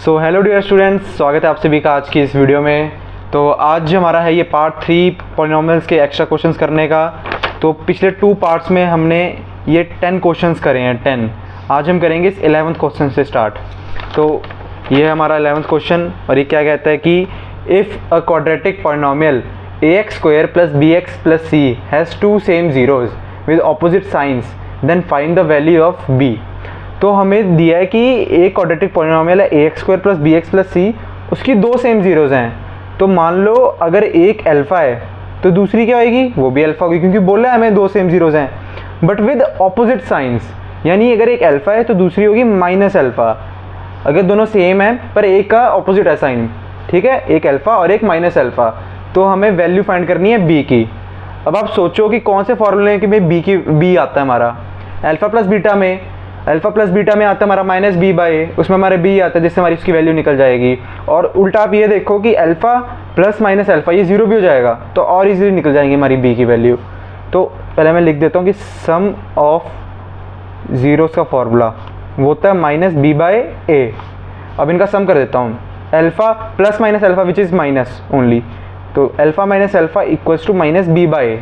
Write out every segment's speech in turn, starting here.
So hello dear students, स्वागत है आप सभी का आज की इस वीडियो में। तो आज हमारा है ये पार्ट 3 पॉलिनॉमियल्स के एक्स्ट्रा क्वेश्चंस करने का। तो पिछले 2 पार्ट्स में हमने ये 10 क्वेश्चंस करे हैं 10। आज हम करेंगे इस 11th क्वेश्चन से स्टार्ट। तो ये है हमारा 11th क्वेश्चन और ये क्या कहता है कि if a quadratic polynomial ax² + bx + c has 2 same zeros with opposite signs then find the value of b। तो हमें दिया है कि एक क्वाड्रेटिक पॉलिनॉमियल है ax² + bx + c, उसकी 2 सेम ज़ीरोज़ हैं। तो मान लो अगर एक अल्फ़ा है तो दूसरी क्या होगी, वो भी अल्फ़ा होगी, क्योंकि बोला है हमें 2 सेम ज़ीरोज़ हैं बट विद ऑपोजिट साइंस। यानी अगर एक अल्फ़ा है तो दूसरी होगी -अल्फ़ा। अगर दोनों सेम है पर एक का ऑपोजिट है साइन, ठीक है, एक अल्फ़ा और एक -अल्फ़ा। तो हमें वैल्यू फाइंड करनी है b की। अब आप सोचो कि कौन से फॉर्मूले कि भाई b आता है हमारा अल्फ़ा प्लस बीटा में आता है हमारा -b/a, उसमें हमारे b आता है जिससे हमारी उसकी वैल्यू निकल जाएगी। और उल्टा आप ये देखो कि अल्फ़ा प्लस -अल्फ़ा ये 0 भी हो जाएगा तो और इजीली निकल जाएंगी हमारी b की वैल्यू। तो पहले मैं लिख देता हूँ कि सम ऑफ ज़ीरोज़ का फॉर्मूला वो होता है -b/a। अब इनका सम कर देता हूँ, alpha plus -alpha which is minus only, तो alpha -alpha equals to -b/a,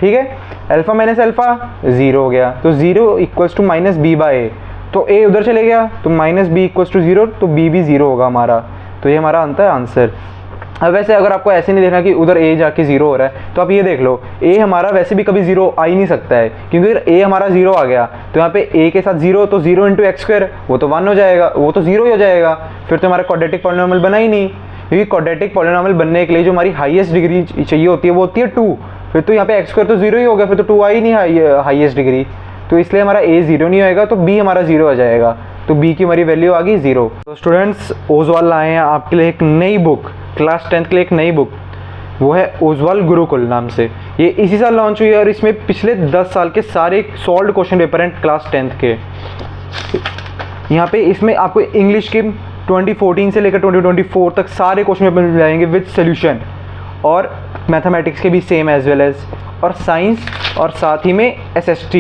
ठीक है। अल्फ़ा -अल्फ़ा 0 हो गया तो 0 इक्वल्स टू -b/a, तो a उधर चले गया तो -b इक्वल्स टू 0, तो b भी 0 होगा हमारा। तो ये हमारा आता है आंसर। अब वैसे अगर आपको ऐसे नहीं देखना कि उधर a जाके 0 हो रहा है तो आप ये देख लो a हमारा वैसे भी कभी 0 आ ही नहीं सकता है, क्योंकि अगर a हमारा 0 आ गया तो यहाँ पे a के साथ 0, तो 0 × x² वो तो 1 हो जाएगा, वो तो 0 ही हो जाएगा। फिर तो हमारा क्वाड्रेटिक पॉलिनॉमियल बना ही नहीं, क्योंकि क्वाड्रेटिक पॉलिनॉमियल बनने के लिए जो हमारी हाईएस्ट डिग्री चाहिए होती है वो होती है 2। फिर तो यहाँ पे x² तो 0 ही हो गया, फिर तो 2 आई नहीं हाईएस्ट डिग्री, तो इसलिए हमारा a 0 नहीं होएगा, तो b हमारा 0 हो जाएगा। तो b की हमारी वैल्यू आ गई 0। तो स्टूडेंट्स ओजवाल लाए हैं आपके लिए एक नई बुक, क्लास 10th के लिए एक नई बुक, वो है ओजवाल गुरुकुल नाम से। ये इसी साल लॉन्च हुई है और इसमें पिछले 10 साल के सारे सॉल्व्ड क्वेश्चन पेपर हैं क्लास 10th के। यहाँ पे इसमें आपको इंग्लिश के 2014 से लेकर 2024 तक सारे क्वेश्चन पेपर मिल जाएंगे विद सोल्यूशन, और मैथमेटिक्स के भी सेम एज वेल एज, और साइंस, और साथ ही में SST।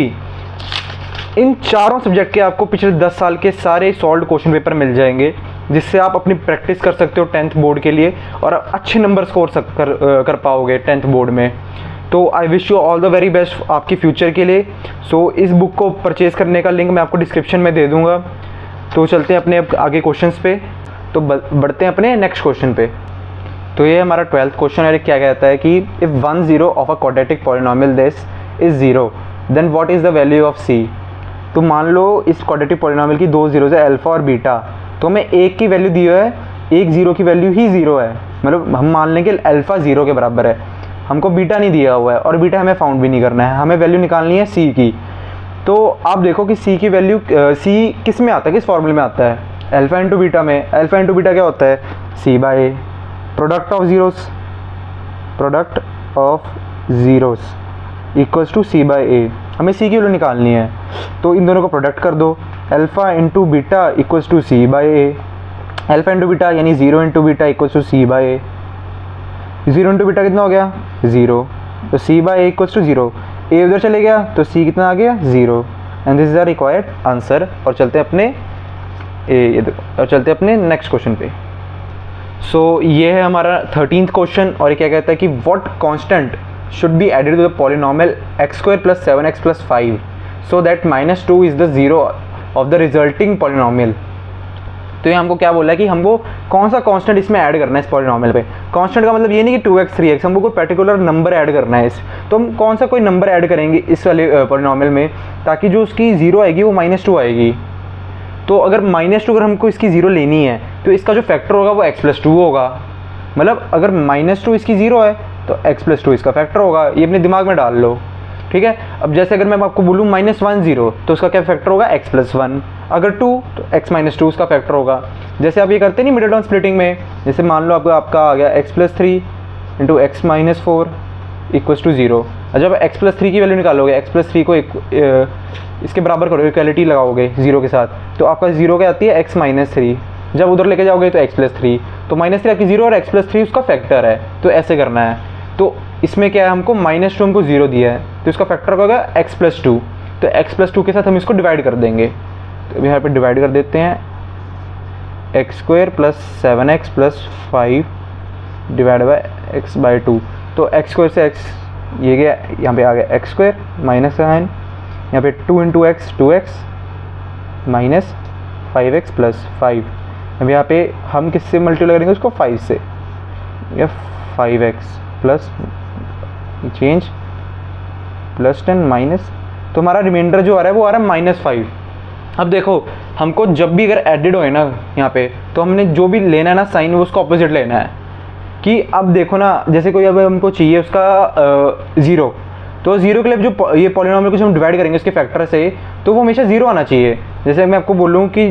इन चारों सब्जेक्ट के आपको पिछले 10 साल के सारे सॉल्व्ड क्वेश्चन पेपर मिल जाएंगे, जिससे आप अपनी प्रैक्टिस कर सकते हो 10th बोर्ड के लिए और अच्छे नंबर स्कोर कर पाओगे 10th बोर्ड में। तो I wish you all the very best आपकी फ्यूचर के लिए। सो इस बुक को परचेज़ करने का लिंक मैं आपको डिस्क्रिप्शन में दे दूँगा। तो चलते हैं अपने आगे क्वेश्चंस पे, तो बढ़ते हैं अपने नेक्स्ट क्वेश्चन पे। तो ये हमारा 12th क्वेश्चन है, क्या कहता है कि if 1 0 of a quadratic polynomial this is 0 then what is the value of c। तो मान लो इस क्वाड्रेटिक पॉलिनॉमियल की 2 ज़ीरोज़ है अल्फ़ा और बीटा, तो हमें एक की वैल्यू दी है, एक ज़ीरो की वैल्यू ही 0 है, मतलब हम मान लें कि अल्फ़ा 0 के बराबर है, हमको बीटा नहीं दिया हुआ है और बीटा हमें फाउंड भी नहीं करना है, हमें वैल्यू निकालनी है c की। तो आप देखो कि c की वैल्यू c किस में आता है, किस फॉर्मूले में आता है, अल्फ़ा इंटू बीटा में। अल्फ़ा इंटू बीटा क्या होता है, c/a, product of zeros equals to c/a। हमें c की वैल्यू निकालनी है, तो इन दोनों को प्रोडक्ट कर दो, alpha into beta equals to c/a। Alpha into beta यानी 0 into beta equals to c/a। 0 into beta कितना हो गया 0, तो c/a इक्वल्स टू 0। a उधर चले गया तो c कितना आ गया 0, and this is the required answer. और चलते हैं अपने नेक्स्ट क्वेश्चन पे। सो ये है हमारा 13th क्वेश्चन और ये क्या कहता है कि what constant should be added to the polynomial x² + 7x + 5 so that -2 is the zero of the resulting polynomial. तो ये हमको क्या बोला है कि हमको कौन सा कांस्टेंट इसमें ऐड करना है इस पॉलिनॉमियल पे। कांस्टेंट का मतलब ये नहीं कि 2x 3x, हमको कोई पर्टिकुलर नंबर ऐड करना है तो हम कौन सा कोई नंबर ऐड करेंगे इस वाले पॉलिनॉमियल में, ताकि जो उसकी 0 आएगी वो -2 आएगी। तो अगर -2 अगर हमको इसकी 0 लेनी है तो इसका जो फैक्टर होगा वो x + 2 होगा। मतलब अगर -2 इसकी 0 है तो x + 2 इसका फैक्टर होगा, ये अपने दिमाग में डाल लो, ठीक है। अब जैसे अगर मैं आपको बोलूँ -1 0 तो उसका क्या फैक्टर होगा x + 1, अगर 2 तो x - 2 उसका फैक्टर होगा। जैसे आप ये करते नहीं मिडिल टर्म स्प्लिटिंग में, जैसे मान लो आपका आ गया x + 3 × x - 4 इक्वल्स टू 0। जब x + 3 की वैल्यू निकालोगे, x + 3 को इसके बराबर करोगे, इक्वलिटी लगाओगे 0 के साथ, तो आपका 0 क्या आती है x - 3। जब उधर लेके जाओगे तो x + 3, तो -3 आपकी 0 और x + 3 उसका फैक्टर है, तो ऐसे करना है। तो इसमें क्या है, हमको -2 हमको 0 दिया है तो इसका फैक्टर होगा x + 2, तो x + 2 के साथ हम इसको डिवाइड कर देंगे। तो यहाँ पे डिवाइड कर देते हैं x square plus 7x plus 5 divide by x by 2। तो एक्स स्क्वायर से एक्स ये गया, यहाँ पे आ गया एक्स स्क्वायर माइनस साइन, यहाँ पे 2 into x 2x minus 5x plus 5। अब यहाँ पे हम किससे मल्टीप्लाई करेंगे उसको 5 से, या 5x plus change plus 10 minus, तो हमारा रिमाइंडर जो आ रहा है वो आ रहा है -5। अब देखो हमको जब भी अगर एडिड होए ना यहाँ पे, तो हमने जो भी लेना है ना साइन, वो उसका ऑपोजिट लेना है। कि अब देखो ना, जैसे कोई अब हमको चाहिए उसका 0, तो 0 के लिए जो ये पॉलिनॉमियल को हम डिवाइड करेंगे उसके फैक्टर से, तो वो हमेशा 0 आना चाहिए। जैसे मैं आपको बोलूँ कि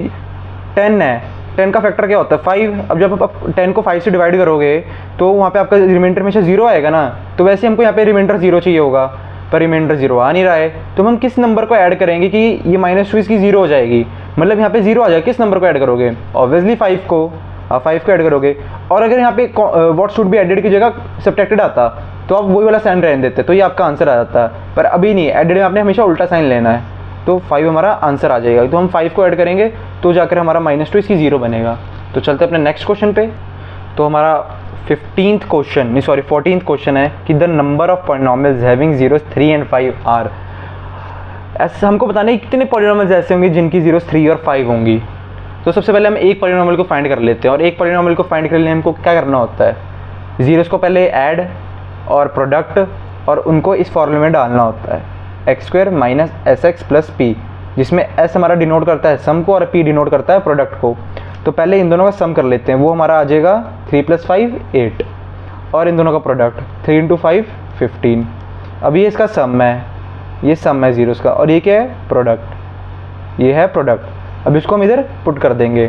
10 है, 10 का फैक्टर क्या होता है 5। अब जब आप 10 को 5 से डिवाइड करोगे तो वहाँ पे आपका रिमाइंडर हमेशा 0 आएगा ना। तो वैसे हमको यहाँ पे रिमाइंडर 0 चाहिए होगा, पर रिमाइंडर 0 आ नहीं रहा है, तो हम किस नंबर को ऐड करेंगे कि ये -2 इसकी 0 हो जाएगी, मतलब यहाँ पे 0 आ जाएगा। किस नंबर को ऐड करोगे? ऑब्वियसली 5 को, आप 5 को ऐड करोगे। और अगर यहाँ पे व्हाट शुड बी एडेड की जगह सब्ट्रैक्टेड आता, तो आप वही वाला साइन रहने देते, तो ये आपका आंसर आ जाता। पर अभी नहीं, एडेड में आपने हमेशा उल्टा साइन लेना है, तो 5 हमारा आंसर आ जाएगा। तो हम 5 को ऐड करेंगे तो जाकर हमारा -2 इसकी 0 बनेगा। तो चलते अपने नेक्स्ट क्वेश्चन पे। तो हमारा 14th क्वेश्चन है कि the number of polynomials having zeros 3 and 5 are. ऐसे हमको बताना है कितने पॉलिनॉमियल्स ऐसे होंगे जिनकी जीरोस 3 और 5 होंगी। तो सबसे पहले हम एक पॉलिनॉमियल को फाइंड कर लेते हैं, और एक पॉलिनॉमियल को फाइंड करने लिए हमको क्या करना होता है, जीरोस को पहले ऐड और प्रोडक्ट और उनको इस फॉर्मूले में डालना होता है, x square minus S x plus P, जिसमें एस हमारा डिनोट करता है सम को और पी डिनोट करता है प्रोडक्ट को। तो पहले इन दोनों का सम कर लेते हैं, वो हमारा आ जाएगा 3 + 5 8, और इन दोनों का प्रोडक्ट 3 × 5 15। अब ये इसका सम है, ये सम है जीरोस का, और ये क्या है प्रोडक्ट, ये है प्रोडक्ट। अब इसको हम इधर पुट कर देंगे,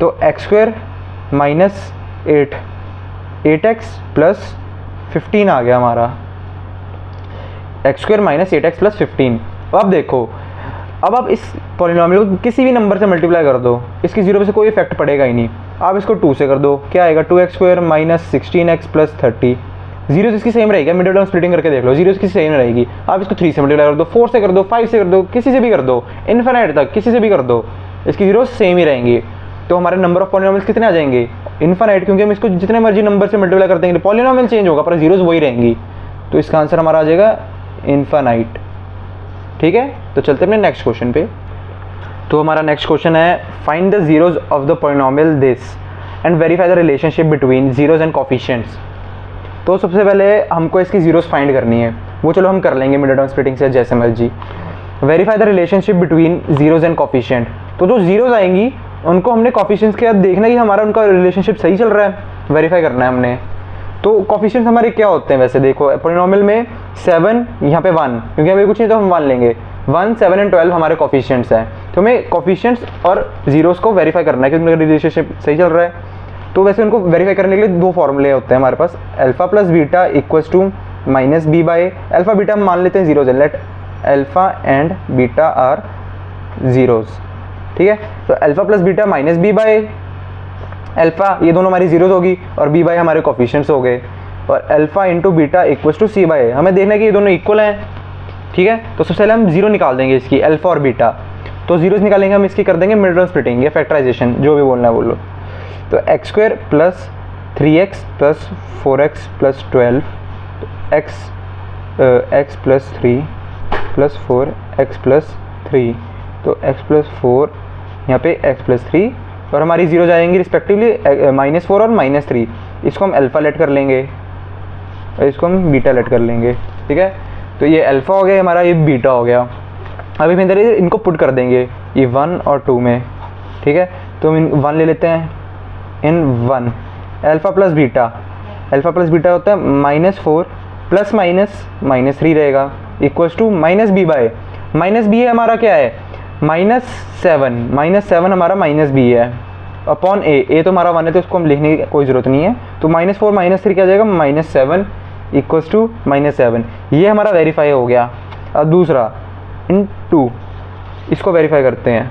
तो x square minus 8x plus 15 आ गया हमारा, x square minus 8x plus 15। अब देखो, अब आप इस पॉलिनॉमियल को किसी भी नंबर से मल्टीप्लाई कर दो, इसकी 0 पे से कोई इफेक्ट पड़ेगा ही नहीं। आप इसको 2 से कर दो, क्या आएगा 2x square minus 16x plus 30। Zeros इसकी सेम रहेगी, मिडिल टर्म स्प्लिटिंग करके देख लो, जीरोस की सेम रहेगी। आप इसको 3 से मल्टीप्लाई कर दो, 4 से कर दो, 5 से कर दो, किसी से भी कर दो, इन्फिनिट तक किसी से भी कर दो, इसकी जीरोस सेम ही रहेंगी। तो हमारे नंबर ऑफ पॉलिनॉमियल्स कितने आ जाएंगे? इन्फिनिट, क्योंकि हम इसको जितने मर्जी नंबर से मल्टीप्लाई कर देंगे पॉलिनॉमियल चेंज होगा पर जीरोस वही रहेंगी। तो इसका आंसर हमारा आ जाएगा इन्फिनिट। ठीक है, तो चलते हैं अपने नेक्स्ट क्वेश्चन पे। तो हमारा नेक्स्ट क्वेश्चन है find the zeros of the polynomial this and verify the relationship between zeros and coefficients. तो सबसे पहले हमको इसकी जीरोस फाइंड करनी है, वो चलो हम कर लेंगे मिडिल टर्म स्प्लिटिंग से जैसे मर्जी। Verify the relationship between zeros and coefficient, तो जो जीरोस आएंगी उनको हमने कोफिशिएंट्स के साथ देखना कि हमारा उनका रिलेशनशिप सही चल रहा है, वेरीफाई करना है हमने। तो कोफिशिएंट्स हमारे क्या होते हैं वैसे देखो, पॉलिनॉमियल में 7 यहाँ पे 1, क्योंकि हमें कुछ नहीं तो हम 1 लेंगे, 1 7 एंड 12 हमारे कोफिशिएंट्स हैं। तो हमें कोफिशिएंट्स और जीरोस को वेरीफाई करना है कि उनका रिलेशनशिप सही चल रहा है। तो वैसे उनको वेरीफाई करने के लिए 2 फॉर्मूले होते हैं हमारे पास, alpha plus beta equals to minus b by alpha. Beta हम मान लेते हैं जीरोस है, let alpha and beta are zeros. ठीक है, तो alpha plus beta minus b by alpha, ये दोनों हमारी जीरोस होगी, और बी बाई हमारे कोफिशिएंट्स हो गए, और alpha into beta equals to c by. हमें देखना है कि ये दोनों इक्वल हैं। ठीक है, तो सबसे पहले हम जीरो निकाल देंगे इसकी, अल्फा और बीटा। तो जीरोस निकालेंगे हम, इसकी कर देंगे मिड टर्म स्प्लिटिंग या फैक्टराइजेशन, जो भी बोलना है बोलो। तो x square plus 3x plus 4x plus 12 x plus 3 plus 4 x plus 3, तो x प्लस 4 यहाँ पे x प्लस 3, और हमारी जीरो जाएंगी रिस्पेक्टिवली -4 और -3। इसको हम अल्फा लेट कर लेंगे और इसको हम बीटा लेट कर लेंगे। ठीक है, तो ये अल्फा हो गया हमारा, ये बीटा हो गया। अभी हम इधर इनको पुट कर देंगे ये 1 और 2 में। ठीक है, तो हम 1 ले लेते हैं, इन 1 alpha plus beta, alpha plus beta होता है -4 प्लस माइनस -3 रहेगा equals to minus b by, minus b है हमारा क्या है -7 हमारा माइनस बी है अपॉन ए तो हमारा 1 है, तो उसको हम लिखने की कोई ज़रूरत नहीं है। तो -4 -3 क्या जाएगा -7 इक्वल्स टू -7, ये हमारा वेरीफाई हो गया। अब दूसरा इन 2, इसको वेरीफाई करते हैं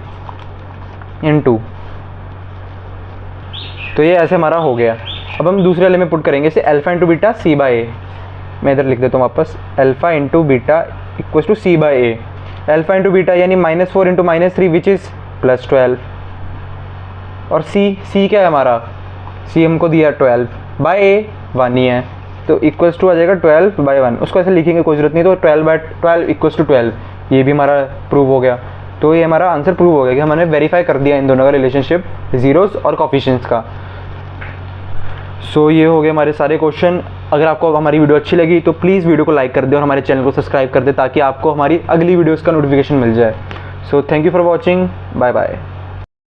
इन 2, तो ये ऐसे हमारा हो गया। अब हम दूसरे वाले में पुट करेंगे इसे alpha into beta c by a. मैं इधर लिख देता हूँ वापस, alpha into beta equals to c by a. Alpha into beta यानी -4 इंटू -3 विच इज़ +12, और सी क्या है हमारा, सी हमको दिया 12 बाय ए 1 ही है, तो इक्वल्स टू आ जाएगा 12 बाय 1। उसको ऐसे लिखेंगे कोई ज़रूरत नहीं, तो 12 बाय 12 इक्वल्स टू 12, ये भी हमारा प्रूव हो गया। तो ये हमारा आंसर प्रूव हो गया कि हमने वेरीफाई कर दिया इन दोनों का रिलेशनशिप, ज़ीरोज़ और कोफिशिएंट्स का। सो ये हो गए हमारे सारे क्वेश्चन। अगर आपको हमारी वीडियो अच्छी लगी तो प्लीज़ वीडियो को लाइक कर दे और हमारे चैनल को सब्सक्राइब कर दे, ताकि आपको हमारी अगली वीडियोज़ का नोटिफिकेशन मिल जाए। So thank you for watching, bye bye.